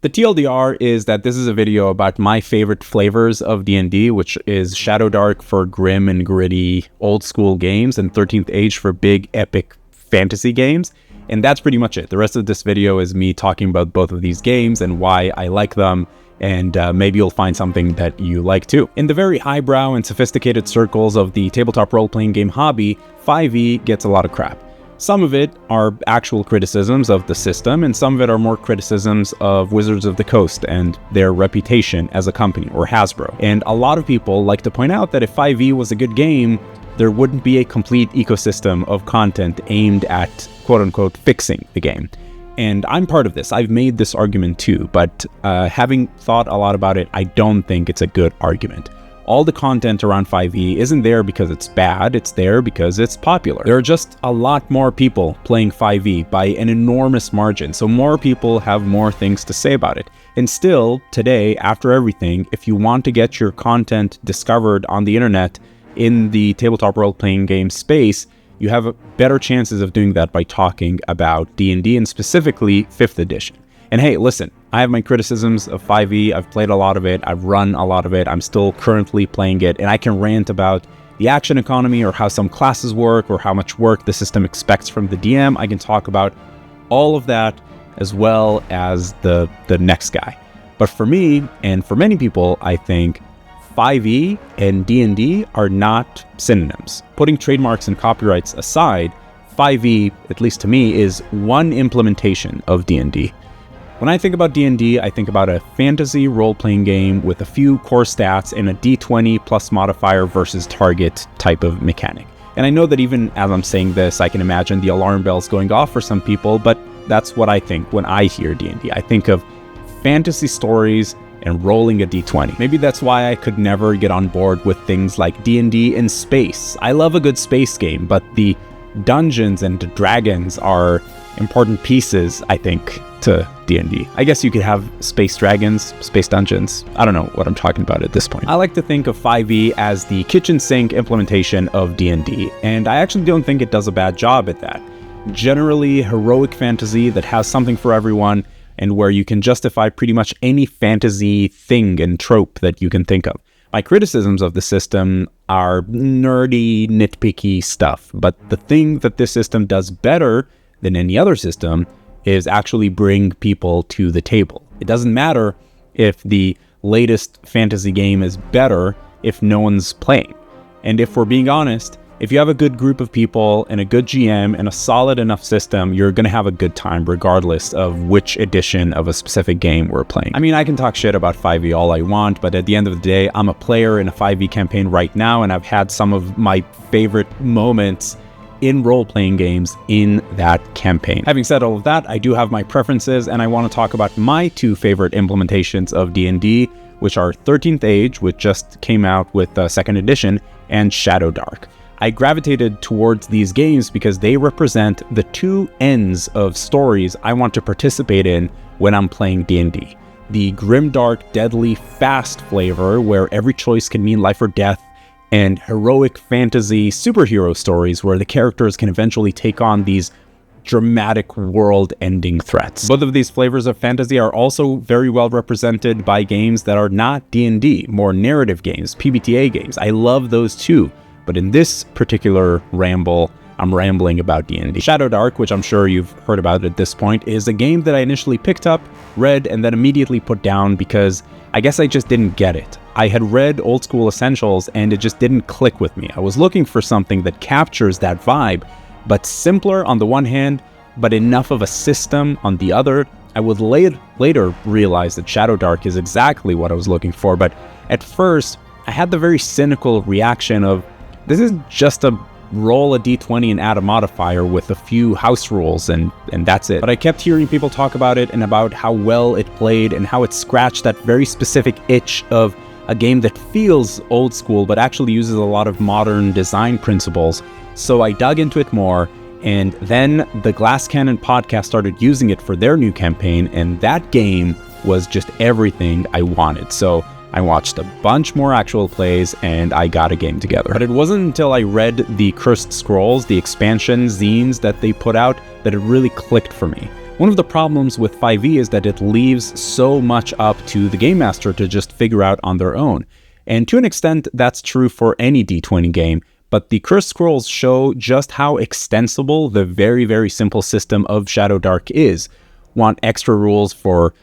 The TLDR is that this is a video about my favorite flavors of D&D, which is Shadowdark for grim and gritty old school games and 13th Age for big epic fantasy games. And that's pretty much it. The rest of this video is me talking about both of these games and why I like them, and maybe you'll find something that you like too. In the very highbrow and sophisticated circles of the tabletop role-playing game hobby, 5e gets a lot of crap. Some of it are actual criticisms of the system, and some of it are more criticisms of Wizards of the Coast and their reputation as a company, or Hasbro. And a lot of people like to point out that if 5e was a good game, there wouldn't be a complete ecosystem of content aimed at, quote-unquote, fixing the game. And I'm part of this. I've made this argument too, but having thought a lot about it, I don't think it's a good argument. All the content around 5e isn't there because it's bad, it's there because it's popular. There are just a lot more people playing 5e by an enormous margin, so more people have more things to say about it. And still, today, after everything, if you want to get your content discovered on the internet in the tabletop role-playing game space, you have better chances of doing that by talking about D&D and specifically 5th edition. And hey, listen, I have my criticisms of 5e, I've played a lot of it, I've run a lot of it, I'm still currently playing it, and I can rant about the action economy or how some classes work or how much work the system expects from the DM. I can talk about all of that as well as the next guy. But for me, and for many people, I think 5e and D&D are not synonyms. Putting trademarks and copyrights aside, 5e, at least to me, is one implementation of D&D. When I think about D&D, I think about a fantasy role-playing game with a few core stats and a d20 plus modifier versus target type of mechanic. And I know that even as I'm saying this, I can imagine the alarm bells going off for some people, but that's what I think when I hear D&D. I think of fantasy stories and rolling a d20. Maybe that's why I could never get on board with things like D&D in space. I love a good space game, but the dungeons and dragons are important pieces, I think, to D&D. I guess you could have space dragons, space dungeons. I don't know what I'm talking about at this point. I like to think of 5e as the kitchen sink implementation of D&D, and I actually don't think it does a bad job at that. Generally, heroic fantasy that has something for everyone, and where you can justify pretty much any fantasy thing and trope that you can think of. My criticisms of the system are nerdy, nitpicky stuff, but the thing that this system does better than any other system is actually bring people to the table. It doesn't matter if the latest fantasy game is better if no one's playing. And if we're being honest, if you have a good group of people and a good GM and a solid enough system, you're going to have a good time regardless of which edition of a specific game we're playing. I mean, I can talk shit about 5e all I want, but at the end of the day, I'm a player in a 5e campaign right now, and I've had some of my favorite moments in role-playing games in that campaign. Having said all of that, I do have my preferences, and I want to talk about my two favorite implementations of D&D, which are 13th Age, which just came out with the 2nd edition, and Shadowdark. I gravitated towards these games because they represent the two ends of stories I want to participate in when I'm playing D&D. The grimdark, deadly, fast flavor, where every choice can mean life or death, and heroic fantasy superhero stories where the characters can eventually take on these dramatic world-ending threats. Both of these flavors of fantasy are also very well represented by games that are not D&D, more narrative games, PBTA games. I love those too. But in this particular ramble, I'm rambling about D&D. Shadowdark, which I'm sure you've heard about at this point, is a game that I initially picked up, read, and then immediately put down because I guess I just didn't get it. I had read Old School Essentials and it just didn't click with me. I was looking for something that captures that vibe, but simpler on the one hand, but enough of a system on the other. I would later realize that Shadowdark is exactly what I was looking for, but at first, I had the very cynical reaction of, this is just a roll a d20 and add a modifier with a few house rules and that's it. But I kept hearing people talk about it and about how well it played and how it scratched that very specific itch of a game that feels old school but actually uses a lot of modern design principles. So I dug into it more, and then the Glass Cannon podcast started using it for their new campaign, and that game was just everything I wanted. So I watched a bunch more actual plays, and I got a game together. But it wasn't until I read the Cursed Scrolls, the expansion zines that they put out, that it really clicked for me. One of the problems with 5e is that it leaves so much up to the game master to just figure out on their own. And to an extent, that's true for any D20 game, but the Cursed Scrolls show just how extensible the very, very simple system of Shadowdark is. Want extra rules for,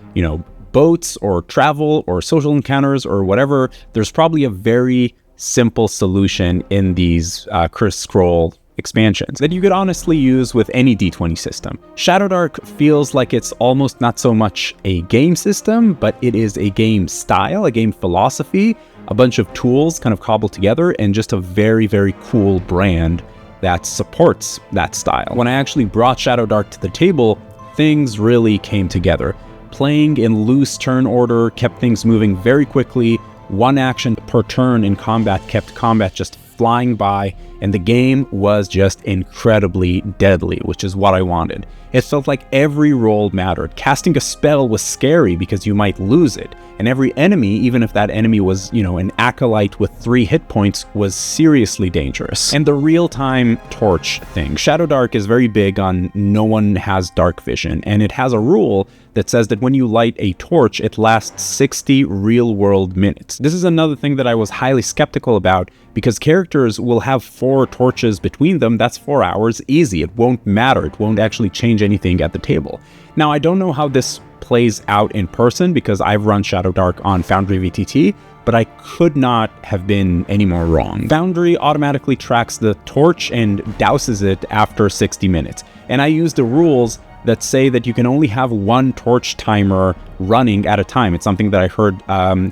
boats or travel or social encounters or whatever, there's probably a very simple solution in these Cursed Scroll expansions that you could honestly use with any D20 system. Shadowdark feels like it's almost not so much a game system, but it is a game style, a game philosophy, a bunch of tools kind of cobbled together, and just a very, very cool brand that supports that style. When I actually brought Shadowdark to the table, things really came together. Playing in loose turn order kept things moving very quickly. One action per turn in combat kept combat just flying by, and the game was just incredibly deadly, which is what I wanted. It felt like every roll mattered. Casting a spell was scary because you might lose it, and every enemy, even if that enemy was, an acolyte with 3 hit points, was seriously dangerous. And the real-time torch thing. Shadowdark is very big on no one has dark vision, and it has a rule that says that when you light a torch, it lasts 60 real-world minutes. This is another thing that I was highly skeptical about, because characters will have 4 torches between them. That's 4 hours easy. It won't matter. It won't actually change anything at the table. Now, I don't know how this plays out in person, because I've run Shadowdark on Foundry VTT, but I could not have been any more wrong. Foundry automatically tracks the torch and douses it after 60 minutes. And I use the rules that say that you can only have 1 torch timer running at a time. It's something that I heard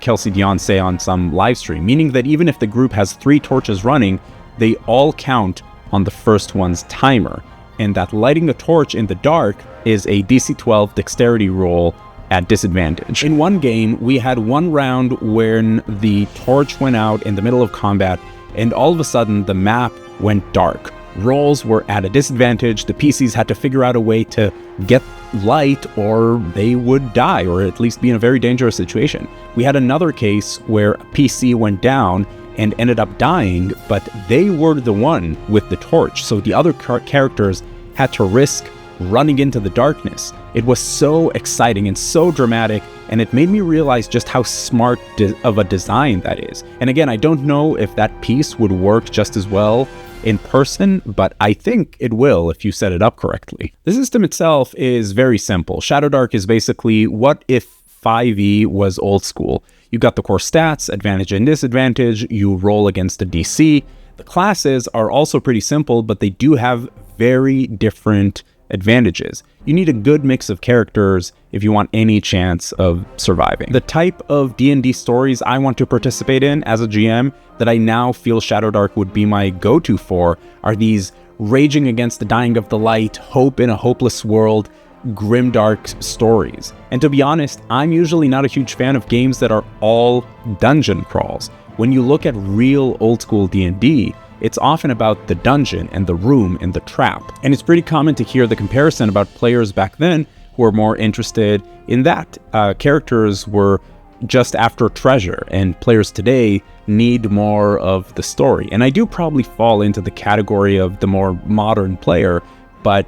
Kelsey Dion say on some live stream, meaning that even if the group has 3 torches running, they all count on the first one's timer. And that lighting a torch in the dark is a DC 12 dexterity roll at disadvantage. In one game, we had one round when the torch went out in the middle of combat, and all of a sudden the map went dark. Rolls were at a disadvantage. The PCs had to figure out a way to get light or they would die, or at least be in a very dangerous situation. We had another case where a PC went down and ended up dying, but they were the one with the torch, so the other characters had to risk running into the darkness. It was so exciting and so dramatic, and it made me realize just how smart of a design that is. And again, I don't know if that piece would work just as well in person, but I think it will if you set it up correctly. The system itself is very simple. Shadowdark is basically what if 5e was old school. You got the core stats, advantage and disadvantage, you roll against a DC. The classes are also pretty simple, but they do have very different advantages. You need a good mix of characters if you want any chance of surviving. The type of D&D stories I want to participate in as a GM that I now feel Shadowdark would be my go-to for are these raging against the dying of the light, hope in a hopeless world, grimdark stories. And to be honest, I'm usually not a huge fan of games that are all dungeon crawls. When you look at real old school D&D, it's often about the dungeon and the room and the trap. And it's pretty common to hear the comparison about players back then who were more interested in that. Characters were just after treasure, and players today need more of the story. And I do probably fall into the category of the more modern player, but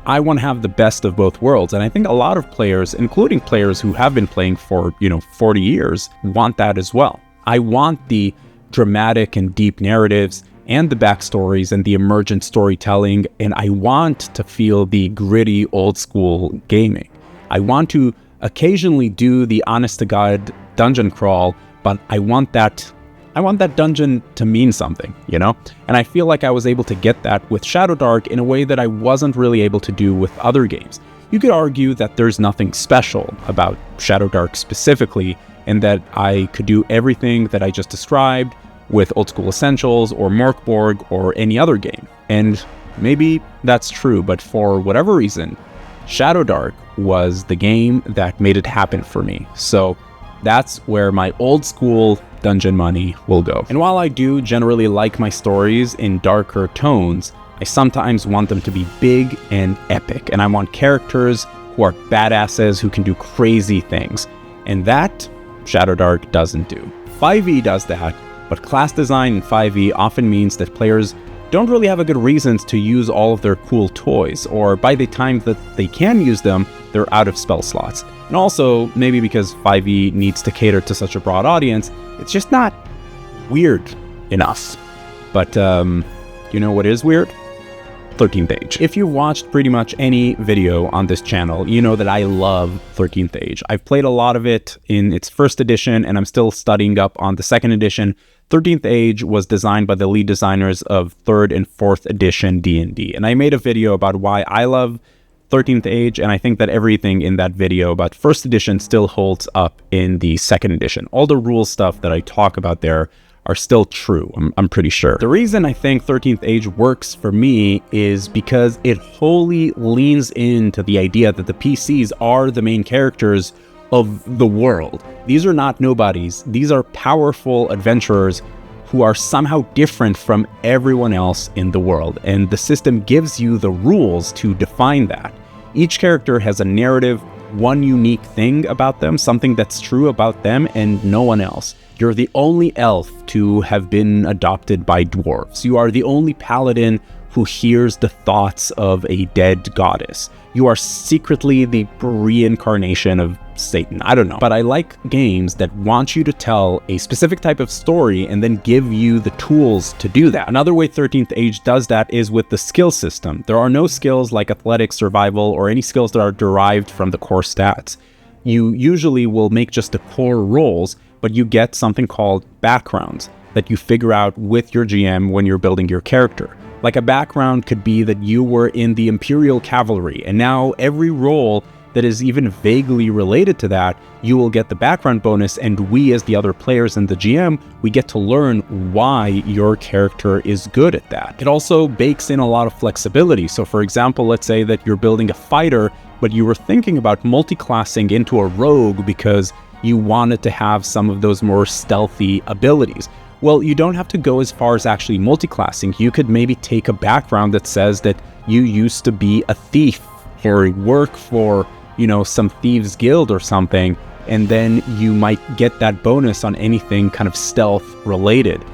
I want to have the best of both worlds. And I think a lot of players, including players who have been playing for, 40 years, want that as well. I want the dramatic and deep narratives and the backstories and the emergent storytelling, and I want to feel the gritty old school gaming. I want to occasionally do the honest-to-God dungeon crawl, but I want that dungeon to mean something, And I feel like I was able to get that with Shadowdark in a way that I wasn't really able to do with other games. You could argue that there's nothing special about Shadowdark specifically, and that I could do everything that I just described with Old School Essentials or Morkborg or any other game. And maybe that's true, but for whatever reason, Shadowdark was the game that made it happen for me. So that's where my old school dungeon money will go. And while I do generally like my stories in darker tones, I sometimes want them to be big and epic, and I want characters who are badasses who can do crazy things. And that Shadowdark doesn't do. 5e does that, but class design in 5e often means that players don't really have a good reasons to use all of their cool toys, or by the time that they can use them, they're out of spell slots. And also, maybe because 5e needs to cater to such a broad audience, it's just not weird enough. But you know what is weird? 13th Age. If you've watched pretty much any video on this channel, you know that I love 13th Age. I've played a lot of it in its first edition, and I'm still studying up on the second edition. 13th Age was designed by the lead designers of 3rd and 4th edition D&D, and I made a video about why I love 13th Age, and I think that everything in that video about 1st edition still holds up in the 2nd edition. All the rule stuff that I talk about there are still true, I'm pretty sure. The reason I think 13th Age works for me is because it wholly leans into the idea that the PCs are the main characters of the world. These are not nobodies. These are powerful adventurers who are somehow different from everyone else in the world, and the system gives you the rules to define that. Each character has a narrative, one unique thing about them, something that's true about them and no one else. You're the only elf to have been adopted by dwarves. You are the only paladin who hears the thoughts of a dead goddess. You are secretly the reincarnation of Satan. I don't know. But I like games that want you to tell a specific type of story and then give you the tools to do that. Another way 13th Age does that is with the skill system. There are no skills like athletics, survival, or any skills that are derived from the core stats. You usually will make just the core rolls, but you get something called backgrounds that you figure out with your GM when you're building your character. Like a background could be that you were in the Imperial Cavalry, and now every role that is even vaguely related to that, you will get the background bonus, and we as the other players and the GM, we get to learn why your character is good at that. It also bakes in a lot of flexibility. So for example, let's say that you're building a fighter, but you were thinking about multi-classing into a rogue because you wanted to have some of those more stealthy abilities. Well, you don't have to go as far as actually multi-classing. You could maybe take a background that says that you used to be a thief or work for, you know, some thieves guild or something, and then you might get that bonus on anything kind of stealth related.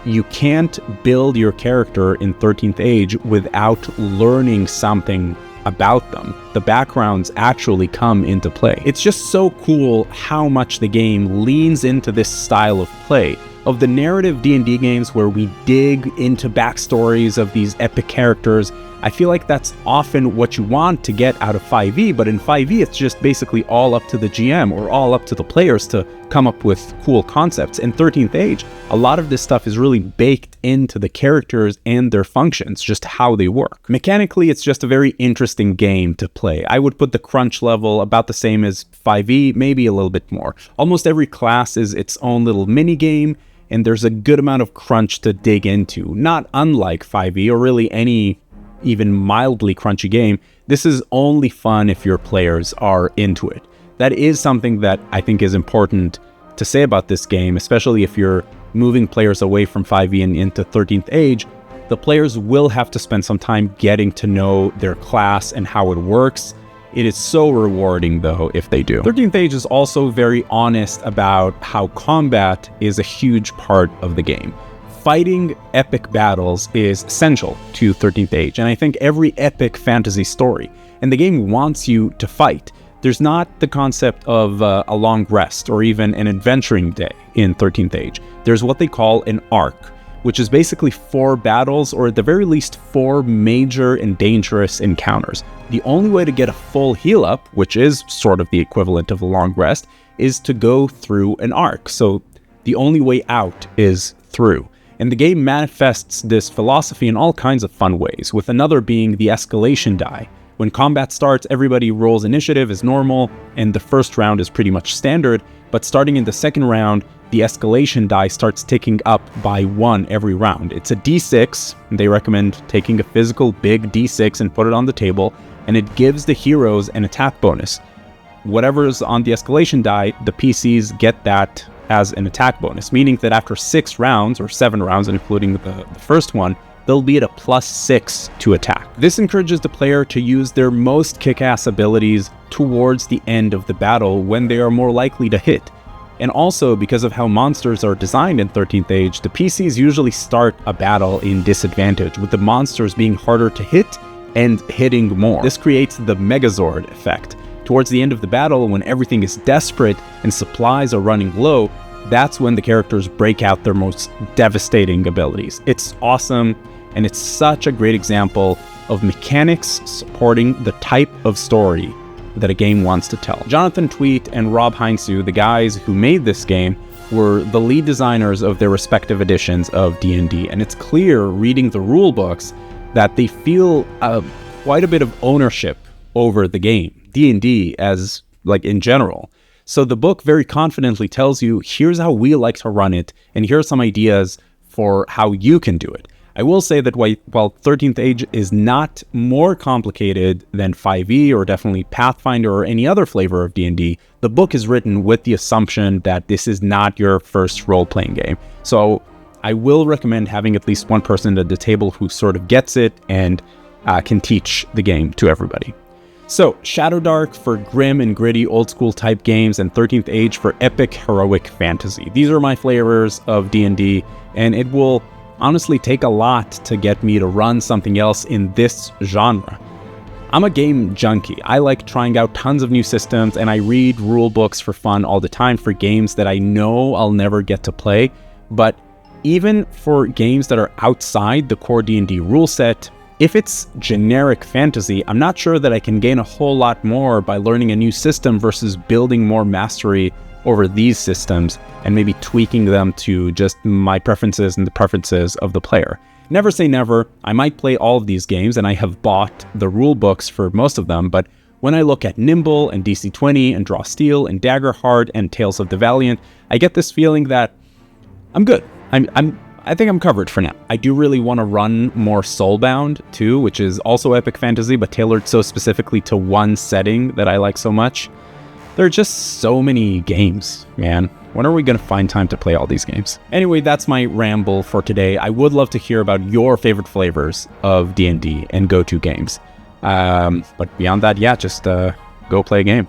You can't build your character in 13th Age without learning something about them. The backgrounds actually come into play. It's just so cool how much the game leans into this style of play. Of the narrative D&D games where we dig into backstories of these epic characters, I feel like that's often what you want to get out of 5e, but in 5e it's just basically all up to the GM or all up to the players to come up with cool concepts. In 13th Age, a lot of this stuff is really baked into the characters and their functions, just how they work. Mechanically, it's just a very interesting game to play. I would put the crunch level about the same as 5e, maybe a little bit more. Almost every class is its own little mini game, and there's a good amount of crunch to dig into. Not unlike 5e or really any even mildly crunchy game. This is only fun if your players are into it. That is something that I think is important to say about this game, especially if you're moving players away from 5e and into 13th Age. The players will have to spend some time getting to know their class and how it works. It is so rewarding, though, if they do. 13th Age is also very honest about how combat is a huge part of the game. Fighting epic battles is essential to 13th Age, and I think every epic fantasy story. And the game wants you to fight. There's not the concept of a long rest or even an adventuring day in 13th Age. There's what they call an arc, which is basically 4 battles, or at the very least 4 major and dangerous encounters. The only way to get a full heal up, which is sort of the equivalent of a long rest, is to go through an arc. So the only way out is through. And the game manifests this philosophy in all kinds of fun ways, with another being the escalation die. When combat starts, everybody rolls initiative as normal, and the first round is pretty much standard, but starting in the second round, the escalation die starts ticking up by 1 every round. It's a d6, and they recommend taking a physical big d6 and put it on the table, and it gives the heroes an attack bonus. Whatever's on the escalation die, the PCs get that as an attack bonus, meaning that after 6 rounds, or 7 rounds, including the first one, they'll be at a +6 to attack. This encourages the player to use their most kick-ass abilities towards the end of the battle when they are more likely to hit. And also, because of how monsters are designed in 13th Age, the PCs usually start a battle in disadvantage, with the monsters being harder to hit and hitting more. This creates the Megazord effect, to Towards the end of the battle, when everything is desperate and supplies are running low, that's when the characters break out their most devastating abilities. It's awesome, and it's such a great example of mechanics supporting the type of story that a game wants to tell. Jonathan Tweet and Rob Heinzu, the guys who made this game, were the lead designers of their respective editions of D&D, and it's clear reading the rule books that they feel quite a bit of ownership over the game, D&D as like in general. So the book very confidently tells you, here's how we like to run it, and here are some ideas for how you can do it. I will say that while 13th Age is not more complicated than 5e or definitely Pathfinder or any other flavor of D&D, the book is written with the assumption that this is not your first role-playing game. So I will recommend having at least one person at the table who sort of gets it and can teach the game to everybody. So, Shadowdark for grim and gritty old-school type games, and 13th Age for epic heroic fantasy. These are my flavors of D&D, and it will honestly take a lot to get me to run something else in this genre. I'm a game junkie. I like trying out tons of new systems, and I read rule books for fun all the time for games that I know I'll never get to play. But even for games that are outside the core D&D rule set, if it's generic fantasy, I'm not sure that I can gain a whole lot more by learning a new system versus building more mastery over these systems and maybe tweaking them to just my preferences and the preferences of the player. Never say never. I might play all of these games, and I have bought the rule books for most of them, but when I look at Nimble and DC-20 and Draw Steel and Daggerheart and Tales of the Valiant, I get this feeling that I'm good. I think I'm covered for now. I do really want to run more Soulbound too, which is also epic fantasy, but tailored so specifically to one setting that I like so much. There are just so many games, man. When are we going to find time to play all these games? Anyway, that's my ramble for today. I would love to hear about your favorite flavors of D&D and go-to games. But beyond that, yeah, just go play a game.